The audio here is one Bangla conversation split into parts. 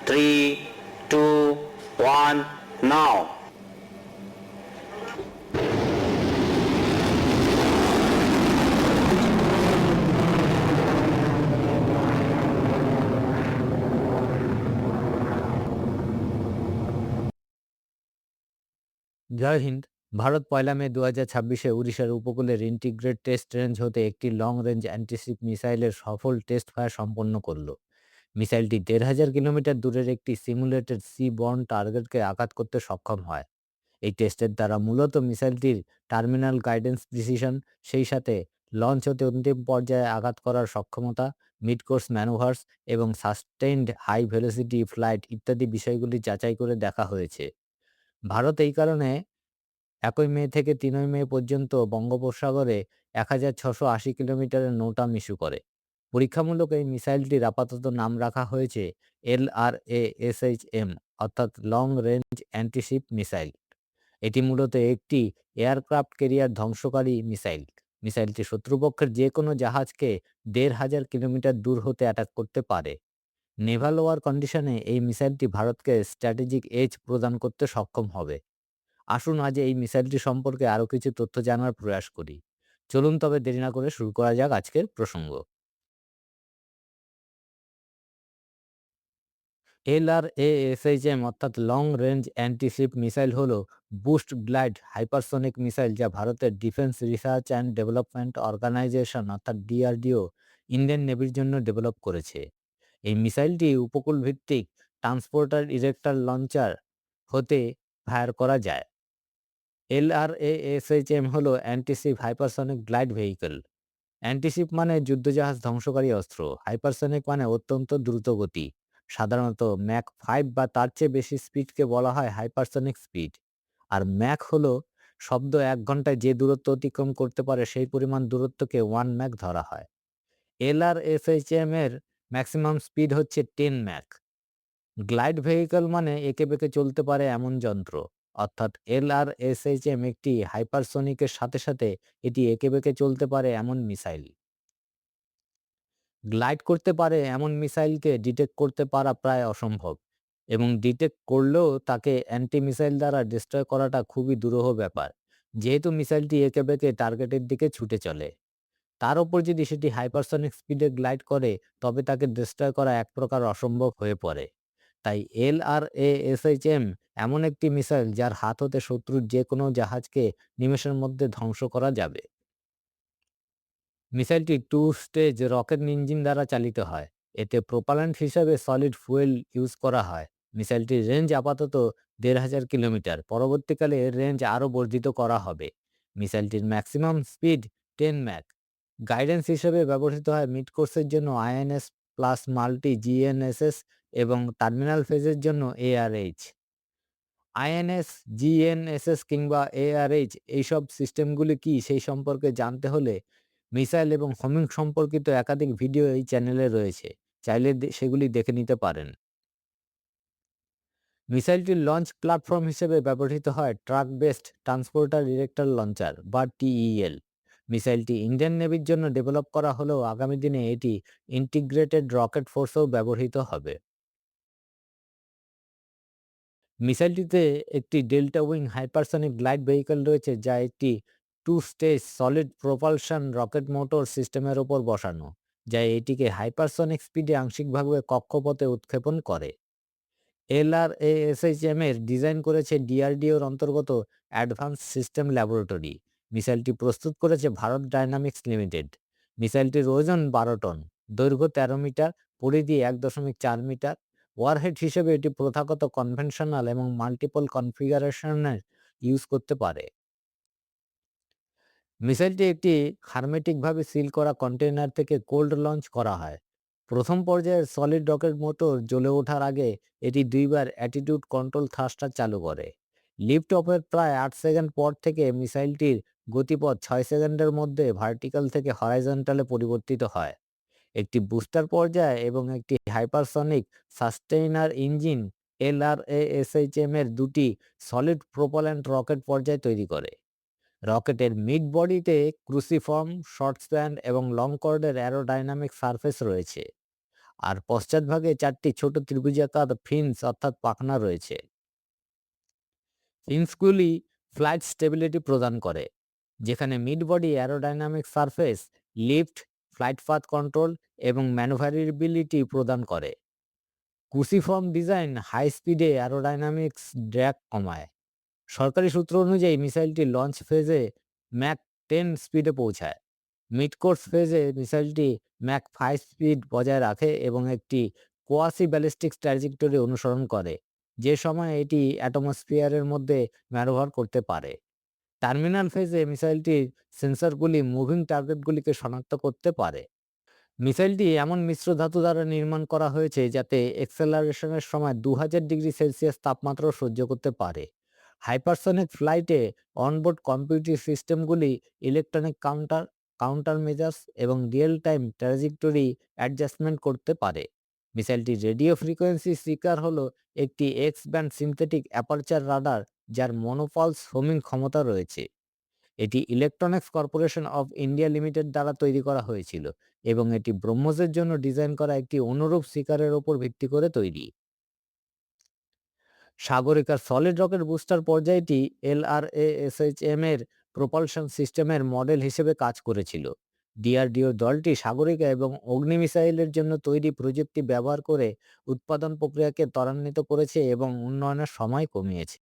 3, 2, 1, now. জয় হিন্দ। ভারত ১লা মে ২০২৬-এ উড়িষ্যার উপকূলের ইন্টিগ্রেটেড টেস্ট রেঞ্জ হতে একটি লং রেঞ্জ অ্যান্টিশিপ মিসাইলের সফল টেস্ট ফায়ার সম্পন্ন করল। মিসাইলটি ১,৫০০ কিলোমিটার দূরের একটি সিমুলেটেড সি বর্ন টার্গেটকে আঘাত করতে সক্ষম হয়। এই টেস্টের দ্বারা মূলত মিসাইলটির টার্মিনাল গাইডেন্স প্রিসিশন, সেই সাথে লঞ্চ হতে অন্তিম পর্যায়ে আঘাত করার সক্ষমতা, মিড কোর্স ম্যানুভার্স এবং সাস্টেইনড হাই ভেলোসিটি ফ্লাইট ইত্যাদি বিষয়গুলি যাচাই করে দেখা হয়েছে। ভারত এই কারণে ১ মে থেকে ৩ মে পর্যন্ত বঙ্গোপসাগরে ১,৬৮০ কিলোমিটারের নৌটাম ইস্যু করে। পরীক্ষামূলক এই মিসাইলটির আপাতত নাম রাখা হয়েছে LRASHM, অর্থাৎ লং রেঞ্জ অ্যান্টিশিপ মিসাইল। এটি মূলত একটি এয়ারক্রাফট ক্যারিয়ার ধ্বংসকারী মিসাইল। মিসাইলটি শত্রুপক্ষের যে কোনো জাহাজকে ১,৫০০ কিলোমিটার দূর হতে অ্যাটাক করতে পারে। নেভাল ওয়ার কন্ডিশনে এই মিসাইলটি ভারতকে স্ট্র্যাটেজিক এজ প্রদান করতে সক্ষম হবে। আসুন আজ এই মিসাইলটি সম্পর্কে আরও কিছু তথ্য জানার প্রয়াস করি। চলুন তবে দেরি না করে শুরু করা যাক আজকের প্রসঙ্গ। LRASHM অর্থাৎ লং রেঞ্জ অ্যান্টিশিপ মিসাইল হল বুস্ট গ্লাইড হাইপারসনিক মিসাইল, যা ভারতের defence research and development organisation অর্থাৎ DRDO ইন্ডিয়ান নেভির জন্য ডেভেলপ করেছে। এই মিসাইলটি উপকূল ভিত্তিক ট্রান্সপোর্টার ইরেক্টর লঞ্চার হতে ফায়ার করা যায়। LRASHM হল antiship hypersonic glide vehicle. Antiship মানে যুদ্ধজাহাজ ধ্বংসকারী অস্ত্র। হাইপারসনিক মানে অত্যন্ত দ্রুত গতি। সাধারণত ম্যাক 5 বা তার চেয়ে বেশি স্পিডকে বলা হয় হাইপারসনিক স্পিড। আর ম্যাক হলো শব্দ ১ ঘন্টায় যে দূরত্ব অতিক্রম করতে পারে সেই পরিমাণ দূরত্বকে 1 ম্যাক ধরা হয়। LRASHM এর ম্যাক্সিমাম স্পিড হচ্ছে 10 ম্যাক। গ্লাইড ভেহিকল মানে এঁকে বেঁকে চলতে পারে এমন যন্ত্র। অর্থাৎ LRASHM একটি হাইপারসনিকের সাথে সাথে এটি এঁকে বেঁকে চলতে পারে এমন মিসাইল। গ্লাইড করতে পারে এমন মিসাইলকে ডিটেক্ট করতে পারা প্রায় অসম্ভব, এবং ডিটেক্ট করলেও তাকে অ্যান্টি মিসাইল দ্বারা ডিস্ট্রয় করাটা খুবই দুরূহ ব্যাপার, যেহেতু মিসাইলটি এঁকে বেঁকে টার্গেটের দিকে ছুটে চলে। তার উপর যদি সেটি হাইপারসনিক স্পিডে গ্লাইড করে, তবে তাকে ডিস্ট্রয় করা এক প্রকার অসম্ভব হয়ে পড়ে। তাই LRASHM এমন একটি মিসাইল যার হাত হতে শত্রুর যে কোনো জাহাজকে নিমেষের মধ্যে ধ্বংস করা যাবে। মিসাইলটি 2 স্টেজ রকেট ইঞ্জিন দ্বারা চালিত হয়। এতে প্রোপাল্যান্ট হিসাবে সলিড ফুয়েল ইউজ করা হয়। মিসাইলটির রেঞ্জ আপাতত ১,৫০০ কিলোমিটার। পরবর্তীকালে এর রেঞ্জ আরও বর্ধিত করা হবে। মিসাইলটির ম্যাক্সিমাম স্পিড 10 ম্যাক। গাইডেন্স হিসেবে ব্যবহৃত হয় মিড কোর্সের জন্য INS প্লাস মাল্টি GNSS এবং টার্মিনাল ফেজের জন্য ARH। INS, GNSS কিংবা ARH এইসব সিস্টেমগুলি কি সেই সম্পর্কে জানতে হলে মিসাইল এবং হোমিং সম্পর্কিত একাধিক ভিডিও এই চ্যানেলে রয়েছে। চাইলে সেগুলি দেখে নিতে পারেন। মিসাইলটির লঞ্চ প্ল্যাটফর্ম হিসেবে ব্যবহৃত হয় truck based transporter erector launcher বা TEL। মিসাইলটি ইন্ডিয়ান নেভির জন্য ডেভেলপ করা হলেও আগামী দিনে এটি ইন্টিগ্রেটেড রকেট ফোর্সেও ব্যবহৃত হবে। মিসাইলটিতে একটি delta wing hypersonic glide vehicle রয়েছে, যা একটি 2 stage solid propulsion rocket motor সিস্টেমের ওপর বসানো, যা এটিকে হাইপারসনিক স্পিডে আংশিকভাবে কক্ষপথে উৎক্ষেপণ করে। LRASHM এর ডিজাইন করেছে DRDOর অন্তর্গত অ্যাডভান্স সিস্টেম ল্যাবরেটরি। মিসাইলটি প্রস্তুত করেছে ভারত ডায়নামিক্স লিমিটেড। মিসাইলটির ওজন ১২ টন, দৈর্ঘ্য ১৩ মিটার, পরিধি ১.৪ মিটার। ওয়ারহেড হিসেবে এটি প্রথাগত কনভেনশনাল এবং মাল্টিপল কনফিগারেশনের ইউজ করতে পারে। মিসাইলটি একটি হারমেটিকভাবে সিল করা কন্টেইনার থেকে কোল্ড লঞ্চ করা হয়। প্রথম পর্যায়ের সলিড রকেট মোটর জ্বলে ওঠার আগে এটি ২ বার অ্যাটিটিউড কন্ট্রোল থ্রাস্টার চালু করে। লিফট অফের প্রায় ৮ সেকেন্ড পর থেকে মিসাইলটির গতিপথ ৬ সেকেন্ডের মধ্যে ভার্টিক্যাল থেকে হরাইজন্টালে পরিবর্তিত হয়। একটি বুস্টার পর্যায় এবং একটি হাইপারসনিক সাস্টেইনার ইঞ্জিন LRASHM এর দুটি সলিড প্রোপাল্যান্ট রকেট পর্যায় তৈরি করে। রকেটের মিড বডিতে ক্রুসিফর্ম, শর্ট স্প্যান এবং লং কর্ডের অ্যারোডাইনামিক সারফেস রয়েছে। আর পশ্চাৎভাগে 4টি ছোট ত্রিভুজাকার ফিন্স অর্থাৎ পাখনা রয়েছে। ফিন্সগুলি ফ্লাইট স্টেবিলিটি প্রদান করে, যেখানে mid body aerodynamic surface, lift, flight path control এবং ম্যানুভারিবিলিটি প্রদান করে। ক্রুসিফর্ম ডিজাইন হাই স্পিডে অ্যারোডাইনামিক্স ড্র্যাগ কমায়। সরকারি সূত্র অনুযায়ী মিসাইলটি লঞ্চ ফেজে ম্যাক 10 স্পিডে পৌঁছায়। মিড কোর্স ফেজে মিসাইলটি ম্যাক 5 স্পিড বজায় রাখে এবং একটি কোয়াসি ব্যালিস্টিক ট্র্যাজেক্টরি অনুসরণ করে, যে সময় এটি অ্যাটমসফিয়ারের মধ্যে ব্যবহার করতে পারে। টার্মিনাল ফেজে মিসাইলটির সেন্সরগুলি মুভিং টার্গেটগুলিকে শনাক্ত করতে পারে। মিসাইলটি এমন মিশ্র ধাতু দ্বারা নির্মাণ করা হয়েছে যাতে এক্সেলারেশনের সময় 2000 ডিগ্রি সেলসিয়াস তাপমাত্রা সহ্য করতে পারে। হাইপারসনিক ফ্লাইটে অনবোর্ড কম্পিউটার সিস্টেমগুলি ইলেকট্রনিক কাউন্টার মেজার্স এবং রিয়েল টাইম ট্র্যাজেক্টরি অ্যাডজাস্টমেন্ট করতে পারে। মিসাইলটির রেডিও ফ্রিকোয়েন্সি সিকার হল একটি x band synthetic aperture radar যার মনোপালস হোমিং ক্ষমতা রয়েছে। এটি electronics corporation of India limited দ্বারা তৈরি করা হয়েছিল এবং এটি ব্রহ্মসের জন্য ডিজাইন করা একটি অনুরূপ শিকারের উপর ভিত্তি করে তৈরি। সাগরিকার সলিড রকেট বুস্টার পর্যায়টি এলআরএএসএইচএম এর প্রপালশন সিস্টেমের মডেল হিসেবে কাজ করেছিল। ডিআরডিও দলটি সাগরিকা এবং অগ্নি মিসাইলের জন্য তৈরি প্রযুক্তি ব্যবহার করে উৎপাদন প্রক্রিয়াকে ত্বরান্বিত করেছে এবং উন্নয়নের সময় কমিয়েছে।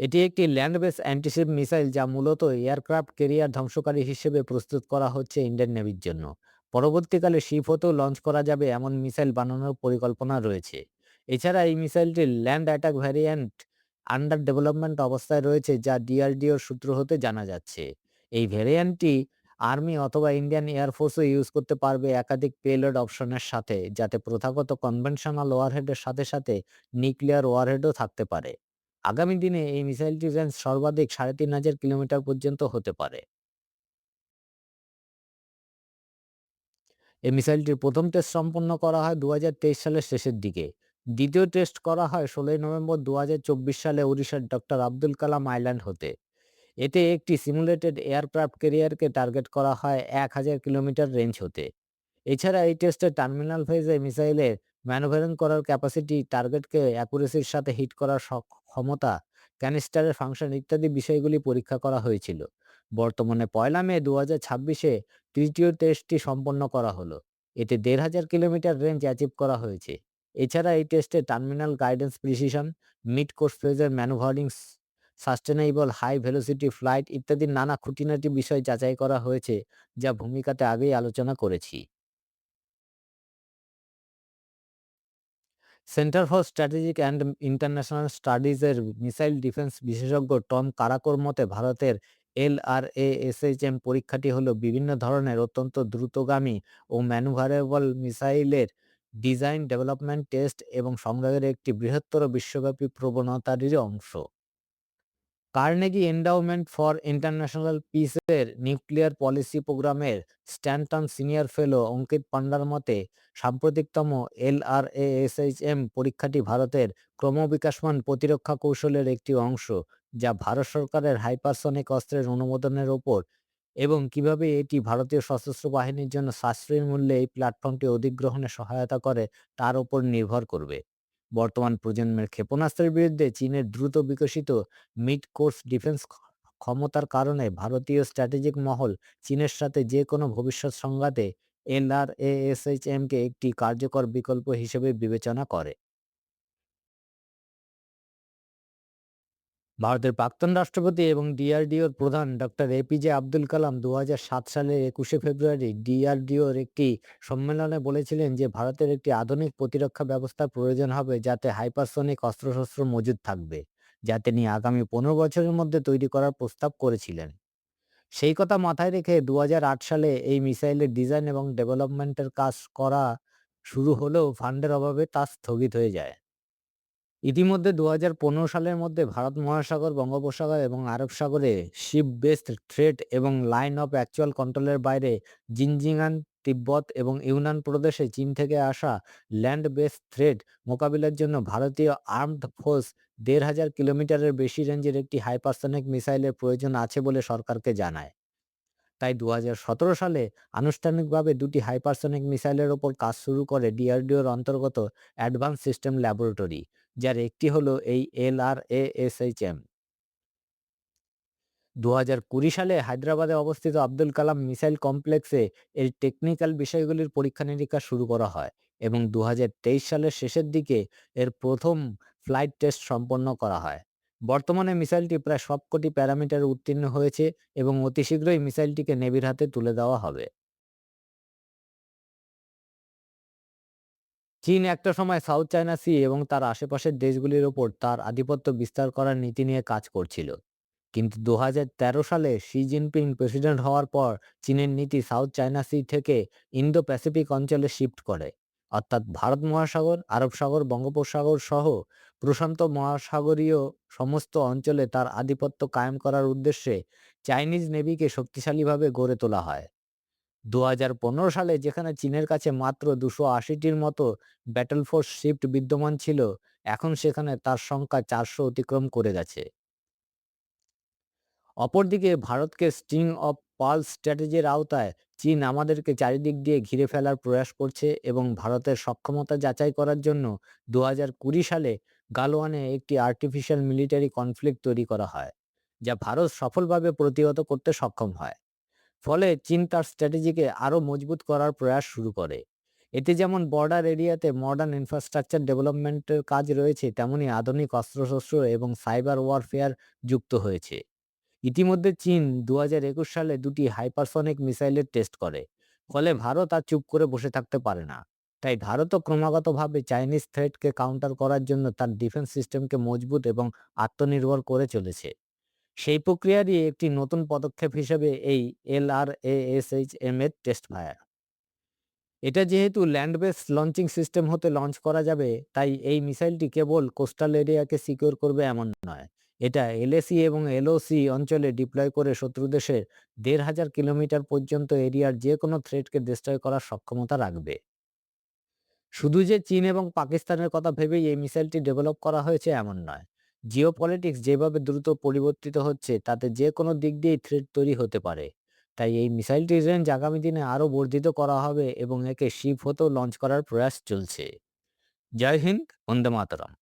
এটি একটি ল্যান্ড বেস অ্যান্টিশিপ মিসাইল যা মূলত এয়ারক্রাফট ক্যারিয়ার ধ্বংসকারী হিসেবে প্রস্তুত করা হচ্ছে ইন্ডিয়ান নেভির জন্য। পরবর্তীকালে শিপ হতেও লঞ্চ করা যাবে এমন মিসাইল বানানোর পরিকল্পনা রয়েছে। এছাড়া এই মিসাইলটির land attack variant under development অবস্থায় রয়েছে, যা ডিআরডিওর সূত্র হতে জানা যাচ্ছে। এই ভ্যারিয়েন্টটি আর্মি অথবা ইন্ডিয়ান এয়ারফোর্সও ইউজ করতে পারবে একাধিক পেলোড অপশনের সাথে, যাতে প্রথাগত কনভেনশনাল ওয়ারহেডের সাথে সাথে নিউক্লিয়ার ওয়ারহেডও থাকতে পারে। আগামী দিনে এই মিসাইলটির রেঞ্জ সর্বাধিক ৩,৫০০ কিলোমিটার পর্যন্ত হতে পারে। এই মিসাইলটির প্রথম টেস্ট সম্পন্ন করা হয় ২০২৩ সালের শেষের দিকে। দ্বিতীয় টেস্ট করা হয় ১৬ই নভেম্বর ২০২৪ সালে ওড়িশার ডক্টর আব্দুল কালাম আইল্যান্ড হতে। এতে একটি সিমুলেটেড এয়ারক্রাফট ক্যারিয়ারকে টার্গেট করা হয় ১,০০০ কিলোমিটার রেঞ্জ হতে। এছাড়া এই টেস্টের টার্মিনাল ফেজে মিসাইলের ম্যানুভারিং করার ক্যাপাসিটি, টার্গেটকে অ্যাকুরেসির সাথে হিট করার ক্ষমতা, ক্যানিস্টারের ফাংশন ইত্যাদি বিষয়গুলি পরীক্ষা করা হয়েছিল। বর্তমানে ১লা মে ২০২৬-এ তৃতীয় টেস্টটি সম্পন্ন করা হলো। এতে ১,৫০০ কিলোমিটার রেঞ্জ অ্যাচিভ করা হয়েছে। এছাড়া এই টেস্টে terminal guidance precision, mid course ফেজের manoeuvring, sustainable high velocity flight ইত্যাদি নানা খুঁটিনাটি বিষয় যাচাই করা হয়েছে, যা ভূমিকাতে আগেই আলোচনা করেছি। Centre for strategic and international স্টাডিজের মিসাইল ডিফেন্স বিশেষজ্ঞ টম কারাকোর মতে ভারতের এলআরএএসএইচএম পরীক্ষাটি হল বিভিন্ন ধরনের অত্যন্ত দ্রুতগামী ও ম্যানুভারেবল মিসাইলের ডিজাইন, ডেভেলপমেন্ট, টেস্ট এবং সংগ্রহের একটি বৃহত্তর বিশ্বব্যাপী প্রবণতারই অংশ। কার্নেগি এন্ডাওমেন্ট ফর ইন্টারন্যাশনাল পিসের নিউক্লিয়ার পলিসি প্রোগ্রামের স্ট্যান্টন সিনিয়র ফেলো অঙ্কিত পান্ডার মতে, সাম্প্রতিকতম এলআরএএসএইচএম পরীক্ষাটি ভারতের ক্রমবিকাশমান প্রতিরক্ষা কৌশলের একটি অংশ, যা ভারত সরকারের হাইপারসনিক অস্ত্রের অনুমোদনের ওপর এবং কিভাবে এটি ভারতীয় সশস্ত্র বাহিনীর জন্য সাশ্রয়ী মূল্যে এই প্ল্যাটফর্মটি অধিগ্রহণে সহায়তা করে তার উপর নির্ভর করবে। বর্তমান প্রজন্মের ক্ষেপণাস্ত্রের বিরুদ্ধে চীনের দ্রুত বিকশিত মিড কোর্স ডিফেন্স ক্ষমতার কারণে ভারতীয় স্ট্র্যাটেজিক মহল চীনের সাথে যে কোনো ভবিষ্যৎ সংঘাতে এলআরএএসএইচএমকে একটি কার্যকর বিকল্প হিসেবে বিবেচনা করে। ভারতের প্রাক্তন রাষ্ট্রপতি এবং ডিআরডিওর প্রধান ডক্টর এপিজে আব্দুল কালাম ২০০৭ সালের ২১শে ফেব্রুয়ারি ডিআরডিওর একটি সম্মেলনে বলেছিলেন যে ভারতের একটি আধুনিক প্রতিরক্ষা ব্যবস্থার প্রয়োজন হবে যাতে হাইপারসনিক অস্ত্রশস্ত্র মজুদ থাকবে, যা তিনি আগামী ১৫ বছরের মধ্যে তৈরি করার প্রস্তাব করেছিলেন। সেই কথা মাথায় রেখে ২০০৮ সালে এই মিসাইলের ডিজাইন এবং ডেভেলপমেন্টের কাজ করা শুরু হলেও ফান্ডের অভাবে তা স্থগিত হয়ে যায়। ইতিমধ্যে ২০১৫ সালের মধ্যে ভারত মহাসাগর, বঙ্গোপসাগর এবং আরব সাগরে শিপ বেসড থ্রেট এবং লাইন অফ অ্যাকচুয়াল কন্ট্রোলের বাইরে জিনজিয়াং, তিব্বত এবং ইউনান প্রদেশে চীন থেকে আসা ল্যান্ড বেসড থ্রেট মোকাবিলার জন্য ভারতীয় আর্মড ফোর্স ১,৫০০ কিলোমিটারের বেশি রেঞ্জের একটি হাইপারসনিক মিসাইলের প্রয়োজন আছে বলে সরকারকে জানায়। তাই 2017 সালে আনুষ্ঠানিকভাবে দুটি হাইপারসনিক মিসাইলের ওপর কাজ শুরু করে ডিআরডিওর অন্তর্গত অ্যাডভান্স সিস্টেম ল্যাবরেটরি, যার একটি হলো এই LRASHM। 2020 সালে হায়দ্রাবাদে অবস্থিত আব্দুল কালাম মিসাইল কমপ্লেক্সে এর টেকনিক্যাল বিষয়গুলির পরীক্ষা-নিরীক্ষা শুরু করা হয় এবং 2023 সালের শেষের দিকে এর প্রথম ফ্লাইট টেস্ট সম্পন্ন করা হয়। বর্তমানে মিসাইলটি প্রায় সবকটি প্যারামিটারে উত্তীর্ণ হয়েছে এবং অতি শীঘ্রই মিসাইলটিকে নেভির হাতে তুলে দেওয়া হবে। চীন একটা সময় সাউথ চায়না সি এবং তার আশেপাশের দেশগুলির ওপর তার আধিপত্য বিস্তার করার নীতি নিয়ে কাজ করছিল। কিন্তু 2013 সালে শি জিনপিং প্রেসিডেন্ট হওয়ার পর চীনের নীতি সাউথ চায়না সি থেকে ইন্দো প্যাসিফিক অঞ্চলে শিফট করে, অর্থাৎ ভারত মহাসাগর, আরব সাগর, বঙ্গোপসাগর সহ প্রশান্ত মহাসাগরীয় সমস্ত অঞ্চলে তার আধিপত্য কায়েম করার উদ্দেশ্যে চাইনিজ নেভিকে শক্তিশালীভাবে গড়ে তোলা হয়। 2015 সালে যেখানে চীনের কাছে মাত্র 280টির মতো ব্যাটল ফোর্স শিফট বিদ্যমান ছিল, এখন সেখানে তার সংখ্যা 400 অতিক্রম করে গেছে। অপরদিকে ভারতকে স্ট্রিং অফ পার্লস স্ট্র্যাটেজির আওতায় চীন আমাদেরকে চারিদিক দিয়ে ঘিরে ফেলার প্রয়াস করছে এবং ভারতের সক্ষমতা যাচাই করার জন্য 2020 সালে গালওয়ানে একটি আর্টিফিশিয়াল মিলিটারি কনফ্লিক্ট তৈরি করা হয়, যা ভারত সফলভাবে প্রতিহত করতে সক্ষম হয়। ফলে চীন তার স্ট্র্যাটেজিকে আরও মজবুত করার প্রয়াস শুরু করে। এতে যেমন বর্ডার এরিয়াতে মডার্ন ইনফ্রাস্ট্রাকচার ডেভেলপমেন্টের কাজ রয়েছে, তেমনি আধুনিক অস্ত্রশস্ত্র এবং সাইবার ওয়ারফেয়ার যুক্ত হয়েছে। ইতিমধ্যে চীন 2021 সালে দুটি হাইপারসনিক মিসাইলের টেস্ট করে। ফলে ভারত আর চুপ করে বসে থাকতে পারে না। তাই ভারতও ক্রমাগতভাবে চাইনিজ থ্রেটকে কাউন্টার করার জন্য তার ডিফেন্স সিস্টেমকে মজবুত এবং আত্মনির্ভর করে চলেছে। সেই প্রক্রিয়ারই একটি নতুন পদক্ষেপ হিসেবে এই LRASHM এর টেস্ট ফায়ার। এটা যেহেতু ল্যান্ড বেস লঞ্চিং সিস্টেম হতে লঞ্চ করা যাবে, তাই এই মিসাইলটি কেবল কোস্টাল এরিয়াকে সিকিউর করবে এমন নয়। এটা LAC এবং LOC অঞ্চলে ডিপ্লয় করে শত্রু দেশের 1,500 কিলোমিটার পর্যন্ত এরিয়ার যে কোনো থ্রেটকে ডিস্ট্রয় করার সক্ষমতা রাখবে। শুধু যে চীন এবং পাকিস্তানের কথা ভেবেই এই মিসাইলটি ডেভেলপ করা হয়েছে এমন নয়। জিওপলিটিক্স যেভাবে দ্রুত পরিবর্তিত হচ্ছে, তাতে যে কোনো দিক দিয়েই থ্রেট তৈরি হতে পারে। তাই এই মিসাইলটির রেঞ্জ আগামী দিনে আরও বর্ধিত করা হবে এবং একে শিপ হতেও লঞ্চ করার প্রয়াস চলছে। জয় হিন্দ, বন্দে মাতরম।